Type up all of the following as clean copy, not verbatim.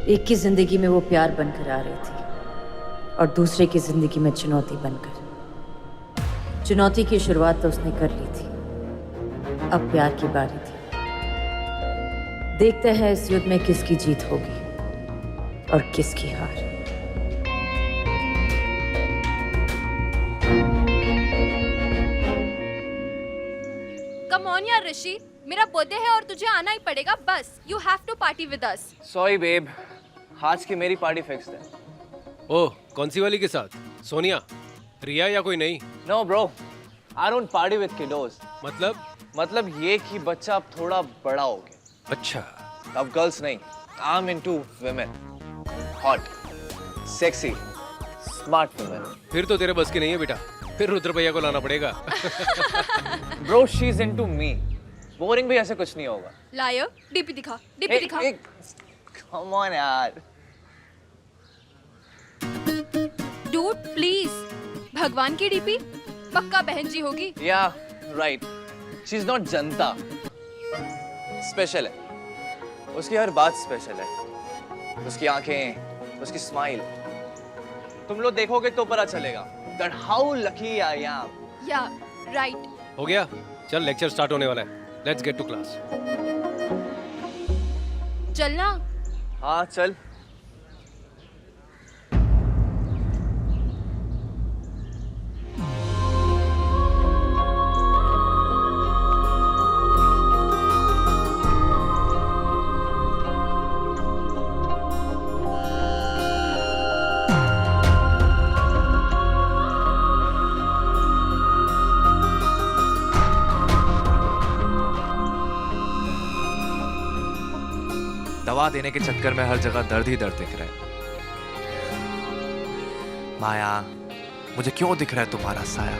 एक की जिंदगी में वो प्यार बनकर आ रही थी और दूसरे की जिंदगी में चुनौती बनकर। चुनौती की शुरुआत तो उसने कर ली थी, अब प्यार की बारी थी। देखते हैं इस युद्ध में किसकी जीत होगी और किसकी हार। कम ऑन यार ऋषि, मेरा बर्थडे है और तुझे आना ही पड़ेगा। बस you have to party with us. Sorry babe, आज की मेरी पार्टी फिक्स है। ओह, कौन सी वाली के साथ? सोनिया, रिया या कोई नहीं? No bro, I don't party with kiddos. मतलब ये कि बच्चा अब थोड़ा बड़ा हो गया। अच्छा, अब गर्ल्स नहीं, I am into women. Hot, sexy, smart women. फिर तो तेरे बस की नहीं है बेटा, फिर रुद्र भैया को लाना पड़ेगा। Bro, she is into me. Boring भी ऐसे कुछ नहीं होगा। लायर, डीपी दिखा, डीपी दिखा। कम ऑन यार। डूड प्लीज, भगवान की डीपी पक्का बहन जी होगी। या right, she is not Janata, special है। उसकी हर बात स्पेशल है, उसकी आंखें, उसकी स्माइल। तुम लोग देखोगे तो पता चलेगा that how lucky I am. Yeah right. हो गया, चल लेक्चर स्टार्ट होने वाला है। Let's get to class. चलना। हाँ चल। दवा देने के चक्कर में हर जगह दर्द ही दर्द दिख रहा है। माया, मुझे क्यों दिख रहा है तुम्हारा साया?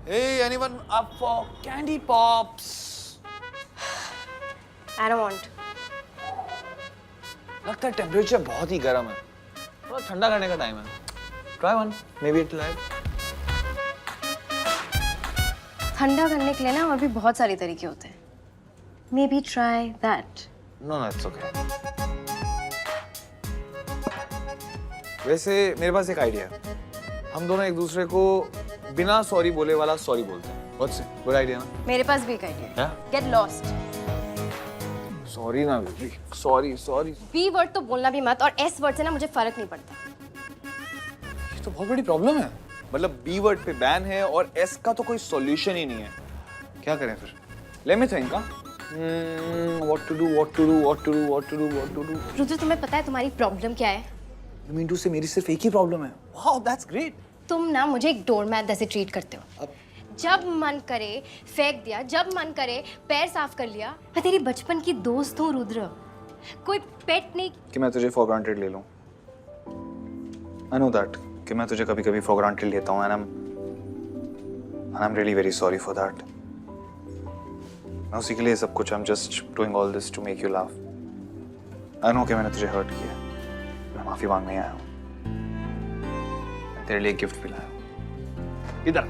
Hey, anyone up for candy pops? I don't want. लगता है टेम्परेचर बहुत ही गर्म है, थोड़ा ठंडा करने का टाइम है। Try one, maybe it'll help. ठंडा करने के लिए ना और भी बहुत सारी तरीके होते हैं। Maybe try that. No, it's okay. वैसे मेरे पास एक आइडिया है। हम दोनों एक दूसरे को बिना सॉरी बोले वाला सॉरी बोलते हैं। What's it? Good idea ना? मेरे पास भी एक आइडिया है। Yeah? Get lost. सॉरी ना बेबी, सॉरी। B वर्ड तो बोलना भी मत और S वर्ड से ना मुझे फर्क नहीं पड़ता। ये तो बहुत बड़ी प्रॉब्लम है। मतलब B वर्ड पे बैन है और S का तो कोई सॉल्यूशन ही नहीं है। क्या करें फिर? Let me think, what to do? Rudra, तुम्हें पता है तुम्हारी प्रॉब्लम क्या है? You mean to say मेरी सिर्फ एक ही प्रॉब्लम है? Wow, that's great. तुम ना मुझे एक डोरमैट जैसे ट्रीट करते हो। अब जब मन करे फेंक दिया, जब मन करे पैर साफ कर लिया। मैं तेरी बचपन की दोस्त हूँ रुद्र, कोई पेट नहीं। कि मैं तुझे फॉर ग्रांटेड ले लूं। I know that कि मैं तुझे कभी-कभी फॉर ग्रांटेड लेता हूँ and I'm really very sorry for that. मैं उसी के लिए सब कुछ I'm just doing all this to make you laugh. I know कि मैंने तुझे हर्ट किया, मैं माफी मांगने आया हूँ। तेरे लिए गिफ्ट भी लाया हूँ। इधर।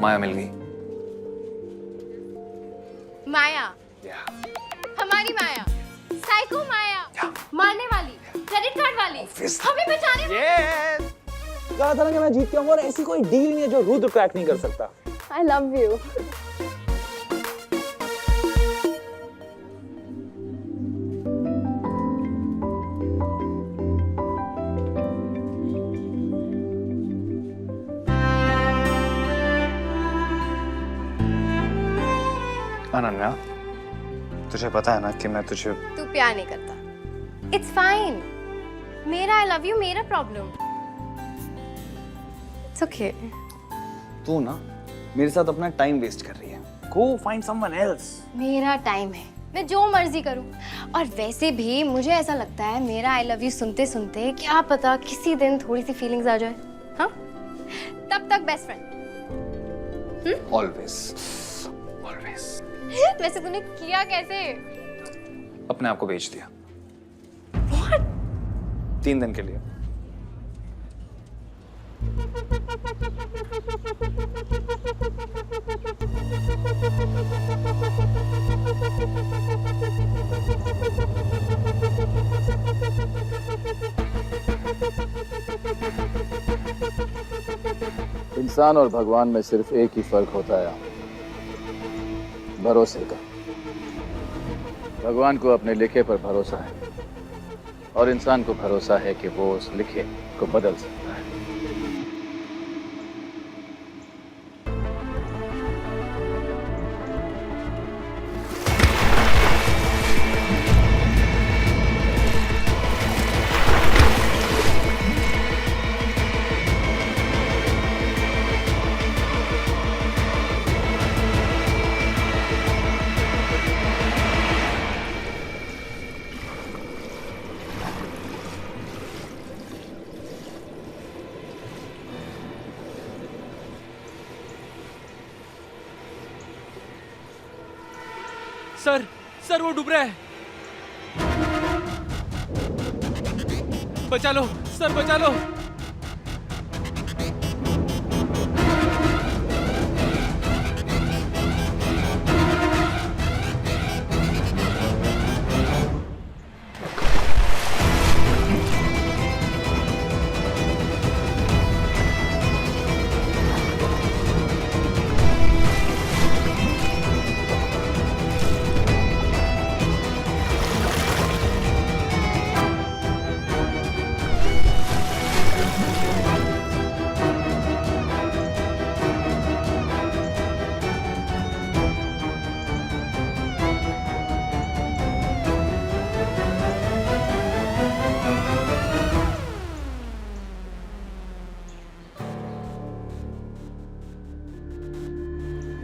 माया मिल गई। माया, हमारी माया, साइको माया, मारने वाली, क्रेडिट कार्ड वाली, हमें बचाने वाली। Yes! कहा था ना कि मैं जीत के आऊंगा और ऐसी कोई डील नहीं है जो रुद्र क्रैक नहीं कर सकता। I love you. अनन्या, तुझे पता है ना कि मैं तुझे तू प्यार नहीं करता। It's fine. मेरा आई लव यू मेरा प्रॉब्लम। It's okay. तू ना मेरे साथ अपना टाइम वेस्ट कर रही है। Go find someone else. मेरा टाइम है, मैं जो मर्जी करूं। और वैसे भी मुझे ऐसा लगता है मेरा आई लव यू सुनते सुनते क्या पता किसी दिन थोड़ी सी फीलिंग्स आ जाए। हाँ, तब तक बेस्ट फ्रेंड। Always always. वैसे तूने किया कैसे? अपने आप को बेच दिया। What? 3 दिन के लिए। इंसान और भगवान में सिर्फ एक ही फर्क होता है, भरोसे का। भगवान को अपने लिखे पर भरोसा है और इंसान को भरोसा है कि वो उस लिखे को बदल सकता है। सर वो डूब रहा है। बचा लो सर, बचा लो।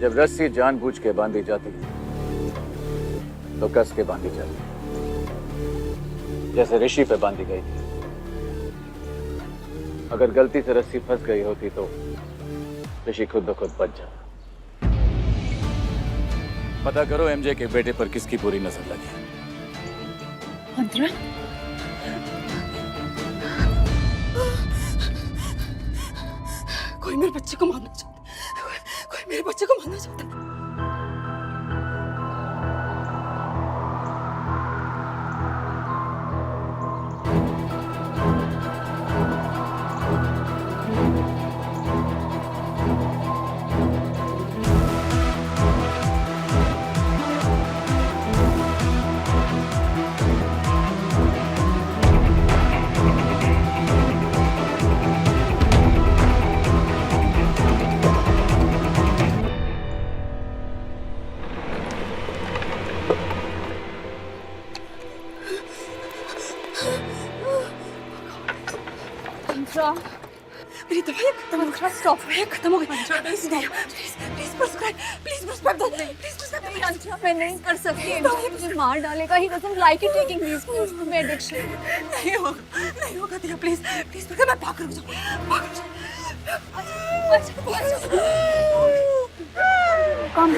जब रस्सी जानबूझ के बांधी जाती है तो कस के बांधी जाती है, जैसे ऋषि पे बांधी गई थी। अगर गलती से रस्सी फंस गई होती तो ऋषि खुद ब खुद बच जाता। पता करो एमजे के बेटे पर किसकी बुरी नजर लगी। कोई मेरे बच्चे को मारना चाहता है, कोई मेरे बच्चे को मारना चाहता है। मेरी दवाई खत्म हो गई। स्टॉप, खत्म हो गई। प्लीज प्रिस्क्राइब, प्लीज प्रिस्क्राइब दो, प्लीज प्रिस्क्राइब। मैं नहीं कर सकती, मुझे मार डालेगा। He doesn't like it taking these pills for my addiction. नहीं होगा दिया, प्लीज प्लीज मैं भाग कर जाऊँ। Come.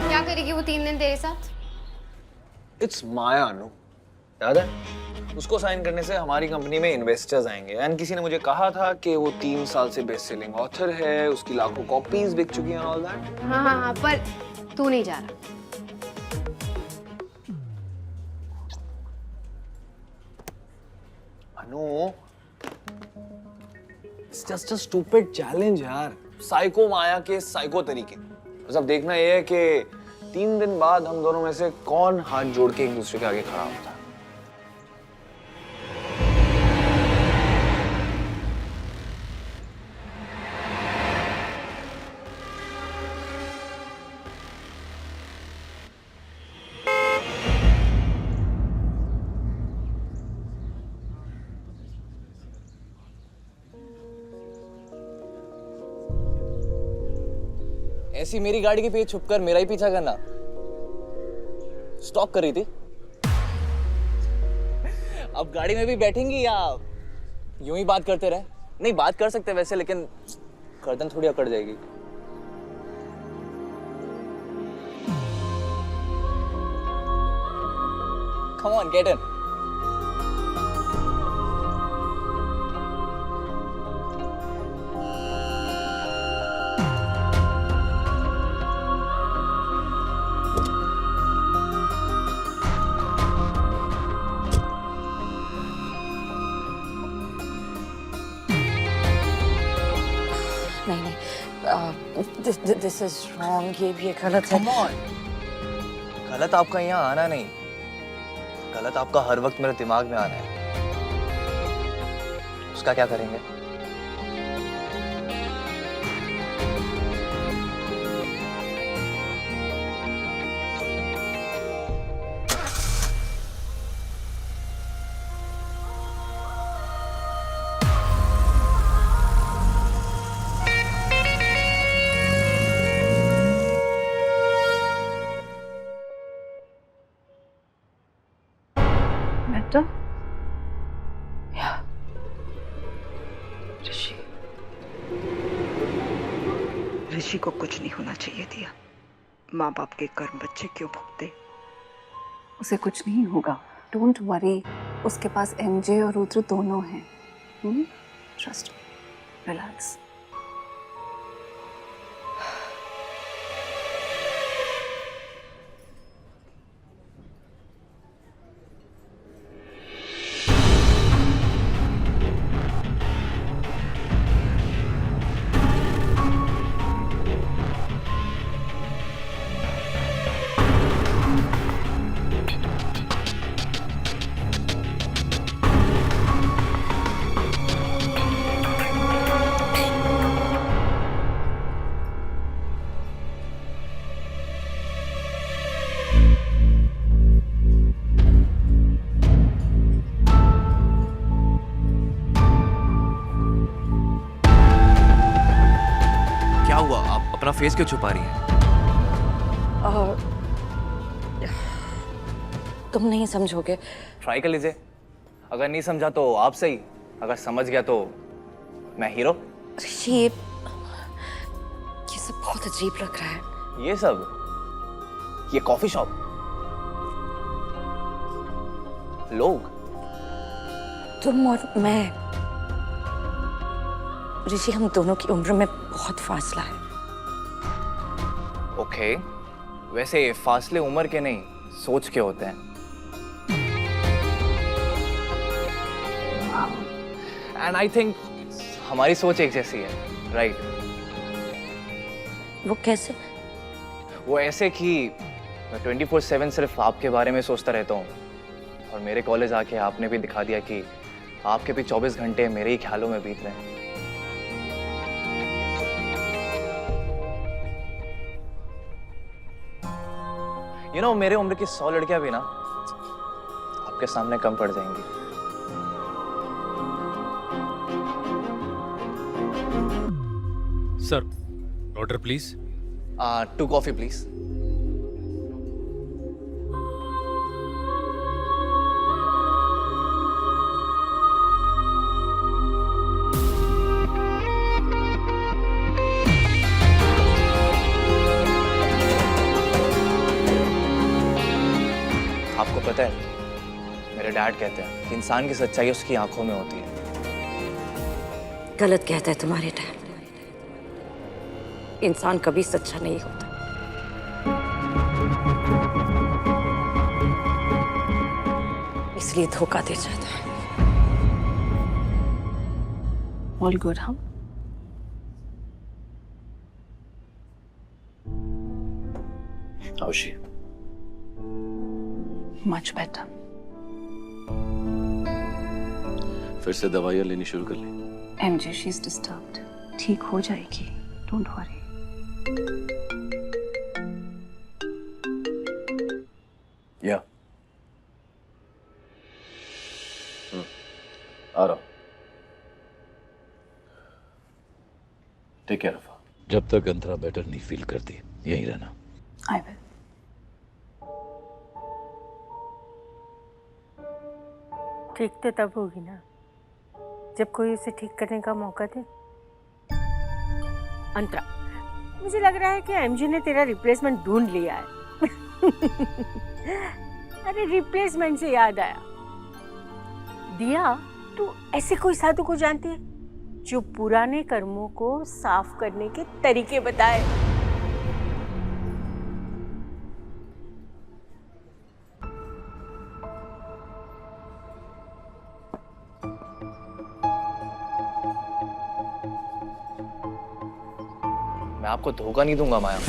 क्या करेगी वो 3 दिन तेरे साथ? इट्स माया अनु, याद है? उसको साइन करने से हमारी कंपनी में इन्वेस्टर्स आएंगे। एंड किसी ने मुझे कहा था कि वो 3 साल से बेस्ट सेलिंग ऑथर है, उसकी लाखों कॉपीज बिक चुकी हैं ऑल दैट। हाँ, पर तू नहीं जा रहा। Anu, it's just a stupid challenge यार। साइको माया के साइको तरीके। बस अब देखना ये है कि 3 दिन बाद हम दोनों में से कौन हाथ जोड़ के एक दूसरे के आगे खड़ा होता है? ऐसी मेरी गाड़ी के पीछे छुपकर मेरा ही पीछा करना, स्टॉक कर रही थी। अब गाड़ी में भी बैठेंगी या यूं ही बात करते रहे? नहीं, बात कर सकते वैसे, लेकिन गर्दन थोड़ी अकड़ जाएगी। Come on, get in. नहीं, दिस इज रॉन्ग, ये गलत है। Come on. गलत आपका यहाँ आना नहीं, गलत आपका हर वक्त मेरे दिमाग में आना है। उसका क्या करेंगे? बेटा, ऋषि, ऋषि को कुछ नहीं होना चाहिए दिया। माँ बाप के कर्म बच्चे क्यों भुगते? उसे कुछ नहीं होगा, डोंट वरी। उसके पास एमजे और रुद्र दोनों हैं। Trust, relax. अपना फेस क्यों छुपा रही है? तुम नहीं समझोगे। ट्राई कर लीजिए, अगर नहीं समझा तो आप सही, अगर समझ गया तो मैं हीरो। ऋषि, ये सब बहुत अजीब लग रहा है। ये सब, ये कॉफी शॉप, लोग, तुम और मैं। ऋषि, हम दोनों की उम्र में बहुत फासला है। ओके, वैसे फासले उम्र के नहीं, सोच के होते हैं। एंड आई थिंक हमारी सोच एक जैसी है, राइट? वो कैसे? वो ऐसे कि मैं 24/7 सिर्फ आपके बारे में सोचता रहता हूँ, और मेरे कॉलेज आके आपने भी दिखा दिया कि आपके भी 24 घंटे मेरे ही ख्यालों में बीत रहे हैं। You know, मेरे उम्र की 100 लड़कियां भी ना आपके सामने कम पड़ जाएंगी। Sir, order please. 2 coffee please. आपको पता है, मेरे डैड कहते हैं कि इंसान की सच्चाई उसकी आंखों में होती है। गलत कहता है तुम्हारे डैड। इंसान कभी सच्चा नहीं होता। इसलिए धोखा दे जाता है। ऑल गुड, हाँ? How is she? Much better. फिर से दवाइयाँ लेनी शुरू कर ली? MJ, she's disturbed. ठीक हो जाएगी. Don't worry. Yeah. आ रहा हूँ. Take care of her. जब तक अंतरा बेटर नहीं फील करती, यहीं रहना. I will. ठीक तो तब होगी ना जब कोई उसे ठीक करने का मौका दे। अंतरा, मुझे लग रहा है कि एमजी ने तेरा रिप्लेसमेंट ढूंढ लिया है। अरे रिप्लेसमेंट से याद आया, दिया तू ऐसे कोई साधु को जानती है जो पुराने कर्मों को साफ करने के तरीके बताए? मैं आपको धोखा नहीं दूंगा माया।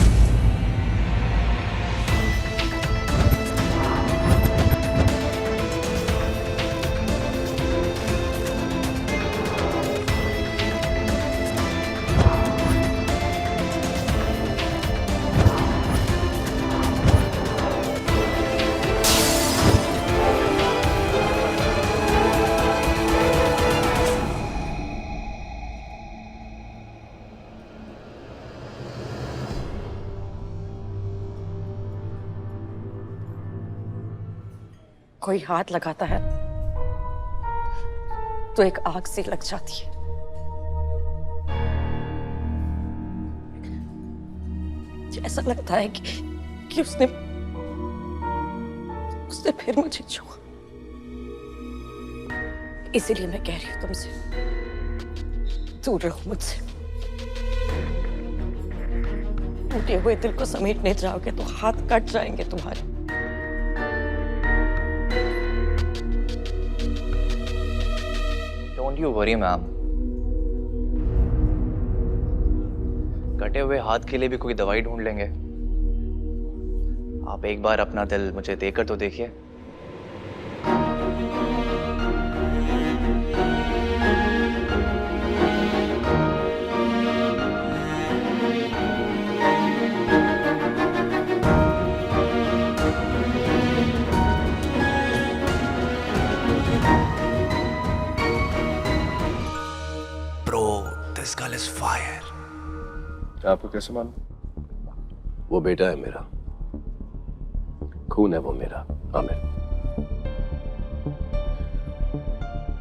कोई हाथ लगाता है तो एक आग से लग जाती है। ऐसा लगता है कि उसने फिर मुझे छुआ। इसीलिए मैं कह रही हूं तुमसे, दूर रहो मुझसे। टूटे हुए दिल को समेटने जाओगे तो हाथ कट जाएंगे तुम्हारे। Don't you worry, ma'am. कटे हुए हाथ के लिए भी कोई दवाई ढूंढ लेंगे। आप एक बार अपना दिल मुझे देकर तो देखिए। This girl is fire. आपको कैसे मालूम? वो बेटा है मेरा, खून है वो मेरा, आमिर।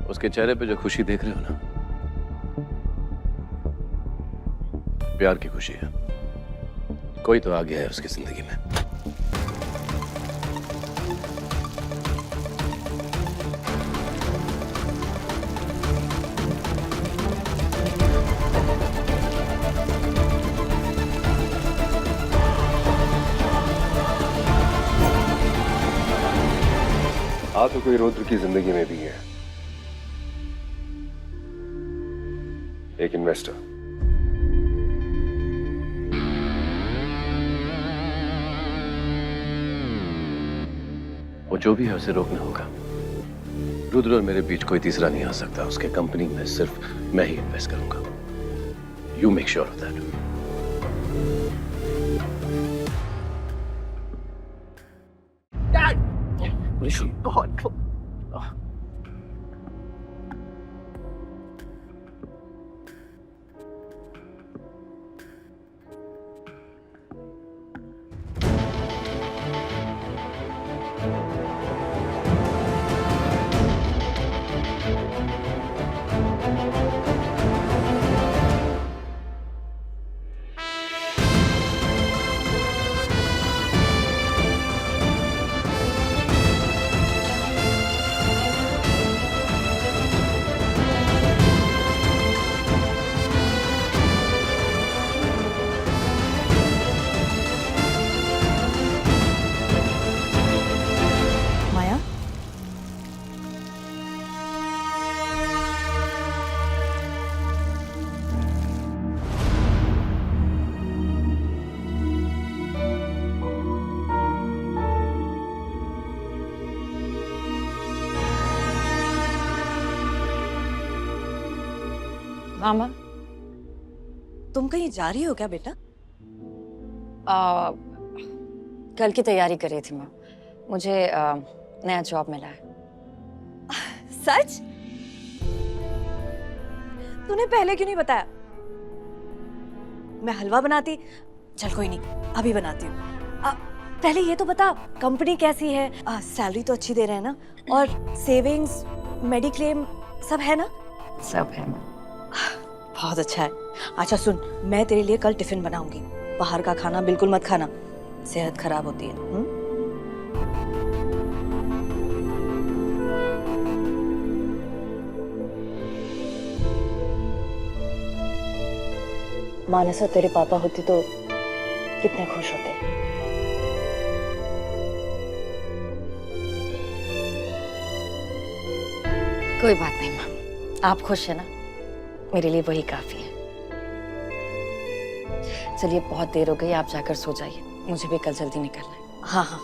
उसके चेहरे पे जो खुशी देख रहे हो ना, प्यार की खुशी है। कोई तो आ गया है उसकी जिंदगी में। तो कोई रुद्र की जिंदगी में भी है, एक इन्वेस्टर। वो जो भी है उसे रोकना होगा। रुद्र और मेरे बीच कोई तीसरा नहीं आ सकता। उसके कंपनी में सिर्फ मैं ही इन्वेस्ट करूंगा। You make sure of that. बहुत हाँ माँ। तुम कहीं जा रही हो क्या बेटा? कल की तैयारी कर रही थी माँ। मुझे नया जॉब मिला है। सच? तूने पहले क्यों नहीं बताया? मैं हलवा बनाती। चल कोई नहीं, अभी बनाती हूँ। पहले ये तो बता, कंपनी कैसी है? सैलरी तो अच्छी दे रहे हैं ना? और सेविंग्स, मेडिक्लेम सब है ना? सब है माँ। बहुत अच्छा है। अच्छा सुन, मैं तेरे लिए कल टिफिन बनाऊंगी। बाहर का खाना बिल्कुल मत खाना, सेहत खराब होती है। मानसा तेरे पापा होते तो कितने खुश होते। कोई बात नहीं माँ, आप खुश है ना, मेरे लिए वही काफी है। चलिए बहुत देर हो गई, आप जाकर सो जाइए, मुझे भी कल जल्दी निकलना है। हाँ हाँ,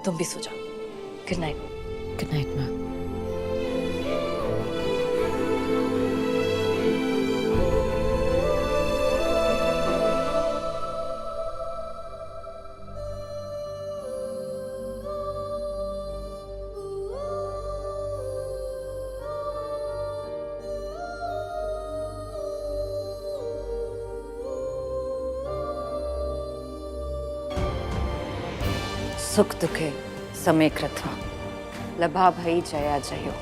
तुम भी सो जाओ। Good night. गुड नाइट माँ। सुख दुखे समे कृत्वा लभा भई जया जयो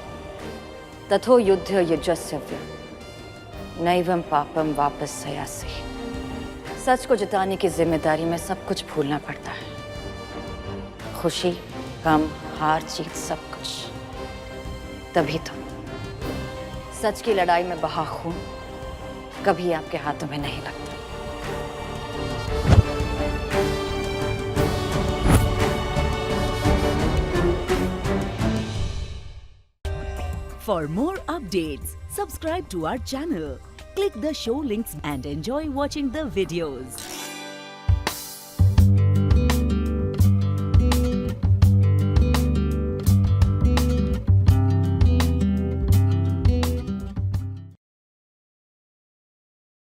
तथो युद्ध युजस्यव्य नैवं पापम वापस सयासि। सच को जिताने की जिम्मेदारी में सब कुछ भूलना पड़ता है, खुशी, गम, हार जीत सब कुछ। तभी तो सच की लड़ाई में बहा खून कभी आपके हाथों में नहीं लगता। For more updates, subscribe to our channel, click the show links and enjoy watching the videos.